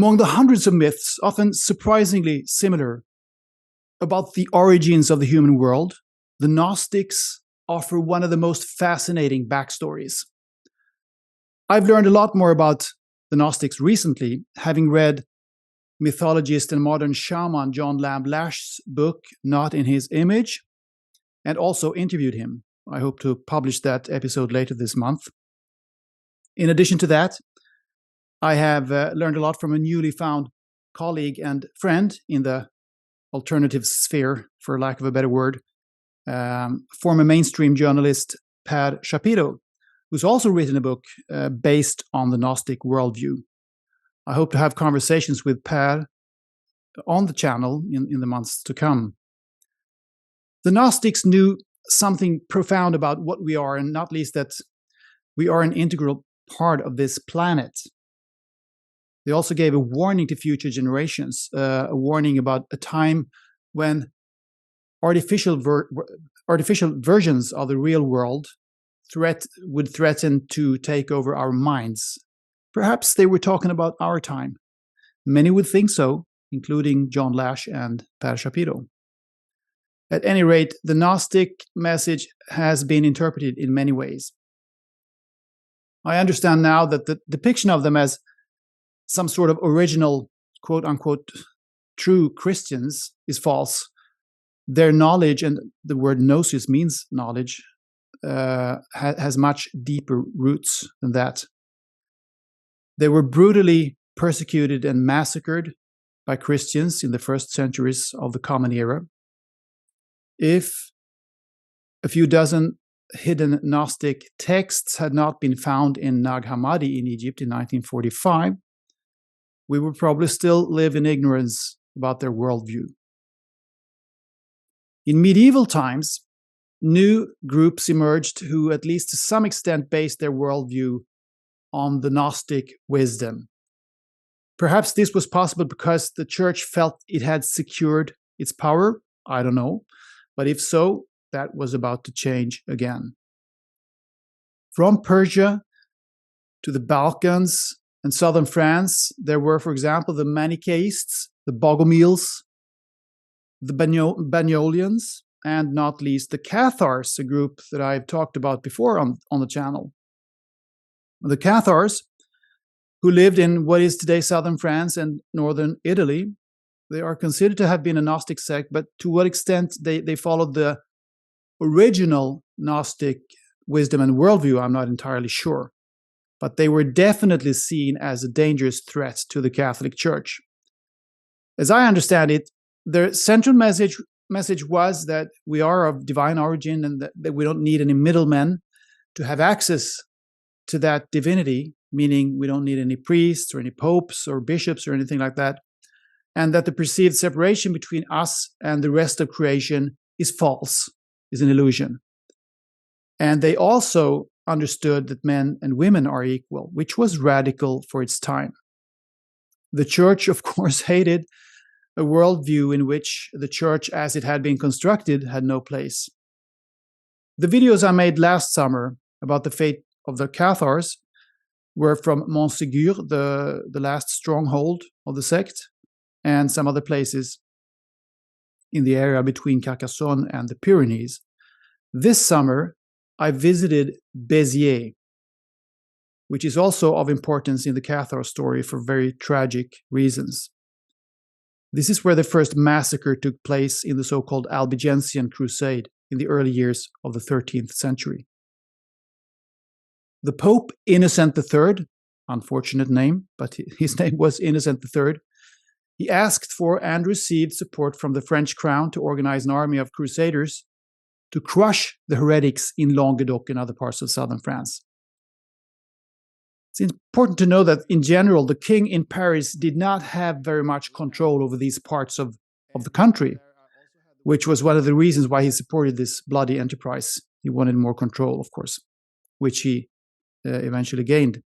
Among the hundreds of myths, often surprisingly similar, about the origins of the human world, the Gnostics offer one of the most fascinating backstories. I've learned a lot more about the Gnostics recently, having read mythologist and modern shaman John Lamb Lash's book, Not in His Image, and also interviewed him. I hope to publish that episode later this month. In addition to that, I have learned a lot from a newly found colleague and friend in the alternative sphere, for lack of a better word, former mainstream journalist Per Shapiro, who's also written a book based on the Gnostic worldview. I hope to have conversations with Per on the channel in the months to come. The Gnostics knew something profound about what we are, and not least that we are an integral part of this planet. They also gave a warning to future generations, a warning about a time when artificial versions of the real world would threaten to take over our minds. Perhaps they were talking about our time. Many would think so, including John Lash and Per Shapiro. At any rate, the Gnostic message has been interpreted in many ways. I understand now that the depiction of them as some sort of original, quote-unquote, true Christians is false. Their knowledge, and the word gnosis means knowledge, has much deeper roots than that. They were brutally persecuted and massacred by Christians in the first centuries of the Common Era. If a few dozen hidden Gnostic texts had not been found in Nag Hammadi in Egypt in 1945, we would probably still live in ignorance about their worldview. In medieval times, new groups emerged who, at least to some extent, based their worldview on the Gnostic wisdom. Perhaps this was possible because the church felt it had secured its power. I don't know. But if so, that was about to change again. From Persia to the Balkans and southern France, there were, for example, the Manichaeists, the Bogomils, the Banyolians, and not least the Cathars, a group that I've talked about before on the channel. The Cathars, who lived in what is today southern France and northern Italy, they are considered to have been a Gnostic sect, but to what extent they followed the original Gnostic wisdom and worldview, I'm not entirely sure. But they were definitely seen as a dangerous threat to the Catholic Church. As I understand it, their central message was that we are of divine origin and that we don't need any middlemen to have access to that divinity, meaning we don't need any priests or any popes or bishops or anything like that, and that the perceived separation between us and the rest of creation is false, is an illusion. And they also understood that men and women are equal, which was radical for its time. The church, of course, hated a worldview in which the church, as it had been constructed, had no place. The videos I made last summer about the fate of the Cathars were from Montségur, the last stronghold of the sect, and some other places in the area between Carcassonne and the Pyrenees. This summer, I visited Béziers, which is also of importance in the Cathar story for very tragic reasons. This is where the first massacre took place in the so-called Albigensian crusade in the early years of the 13th century. The Pope Innocent III, unfortunate name, but his name was Innocent III, he asked for and received support from the French crown to organize an army of crusaders to crush the heretics in Languedoc and other parts of southern France. It's important to know that, in general, the king in Paris did not have very much control over these parts of the country, which was one of the reasons why he supported this bloody enterprise. He wanted more control, of course, which he eventually gained.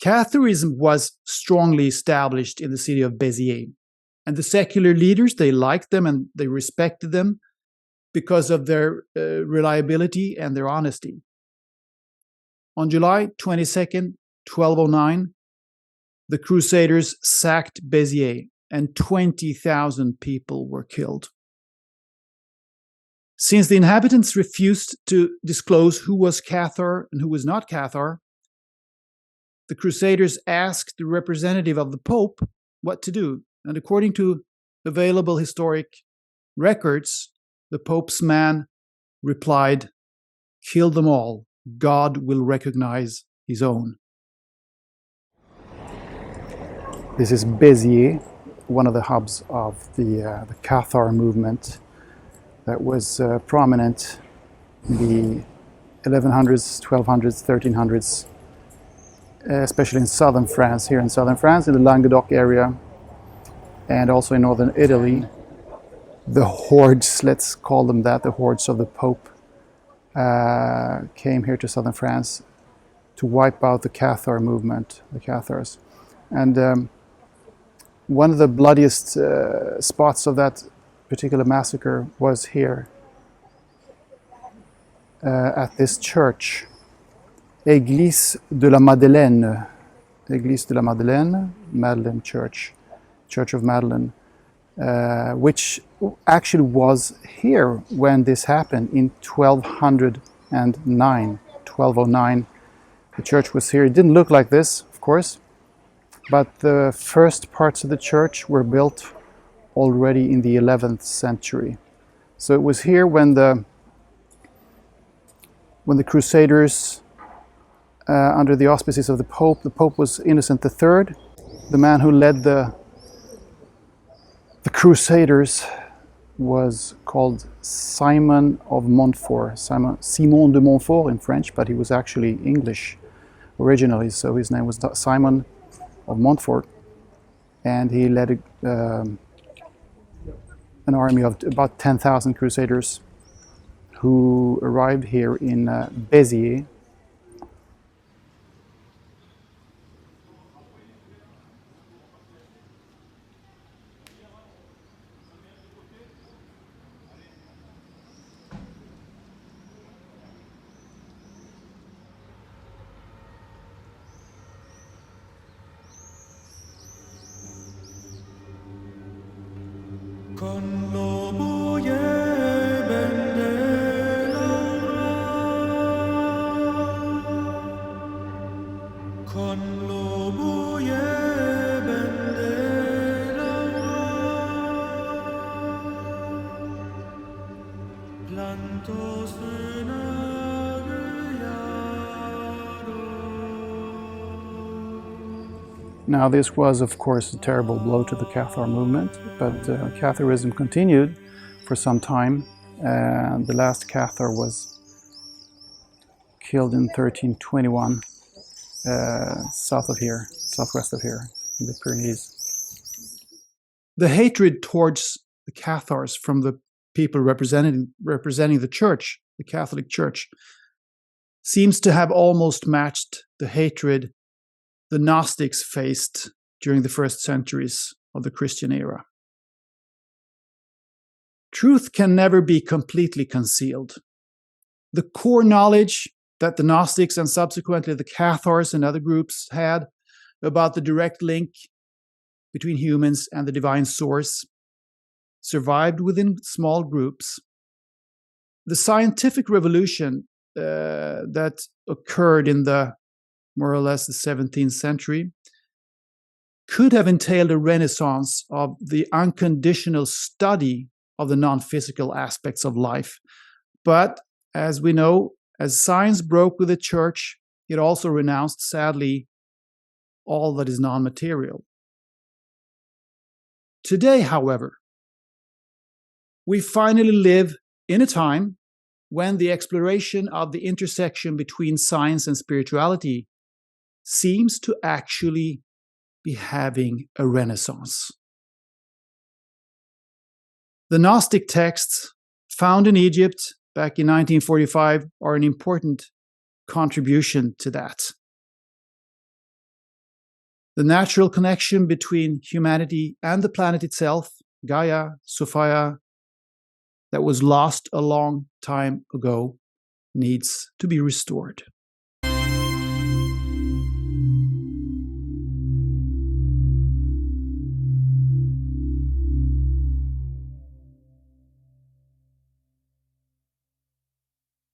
Catharism was strongly established in the city of Béziers, and the secular leaders, they liked them and they respected them because of their reliability and their honesty. On July 22nd, 1209, the Crusaders sacked Béziers and 20,000 people were killed. Since the inhabitants refused to disclose who was Cathar and who was not Cathar, the Crusaders asked the representative of the Pope what to do. And according to available historic records, the Pope's man replied, "Kill them all. God will recognize his own." This is Béziers, one of the hubs of the Cathar movement that was prominent in the 1100s, 1200s, 1300s, especially in southern France, here in southern France, in the Languedoc area, and also in northern Italy. The hordes, let's call them that, the hordes of the Pope, came here to southern France to wipe out the Cathar movement, the Cathars. And one of the bloodiest spots of that particular massacre was here at this church, Église de la Madeleine, Église de la Madeleine, Madeleine Church, Church of Madeleine, which actually was here when this happened in 1209. The church was here. It didn't look like this, of course, but the first parts of the church were built already in the 11th century. So it was here when the Crusaders, under the auspices of the Pope was Innocent III, the man who led the Crusaders was called Simon of Montfort, Simon de Montfort in French, but he was actually English originally, so his name was Simon of Montfort, and he led an army of about 10,000 Crusaders who arrived here in Béziers. Con lo buie bende laura, con lo buie bende laura, plantos Now, this was, of course, a terrible blow to the Cathar movement, but Catharism continued for some time, and the last Cathar was killed in 1321, southwest of here, in the Pyrenees. The hatred towards the Cathars from the people representing the Church, the Catholic Church, seems to have almost matched the hatred the Gnostics faced during the first centuries of the Christian era. Truth can never be completely concealed. The core knowledge that the Gnostics and subsequently the Cathars and other groups had about the direct link between humans and the divine source survived within small groups. The scientific revolution that occurred in the more or less the 17th century, could have entailed a renaissance of the unconditional study of the non-physical aspects of life. But as we know, as science broke with the Church, it also renounced, sadly, all that is non-material. Today, however, we finally live in a time when the exploration of the intersection between science and spirituality seems to actually be having a renaissance. The Gnostic texts found in Egypt back in 1945 are an important contribution to that. The natural connection between humanity and the planet itself, Gaia, Sophia, that was lost a long time ago, needs to be restored.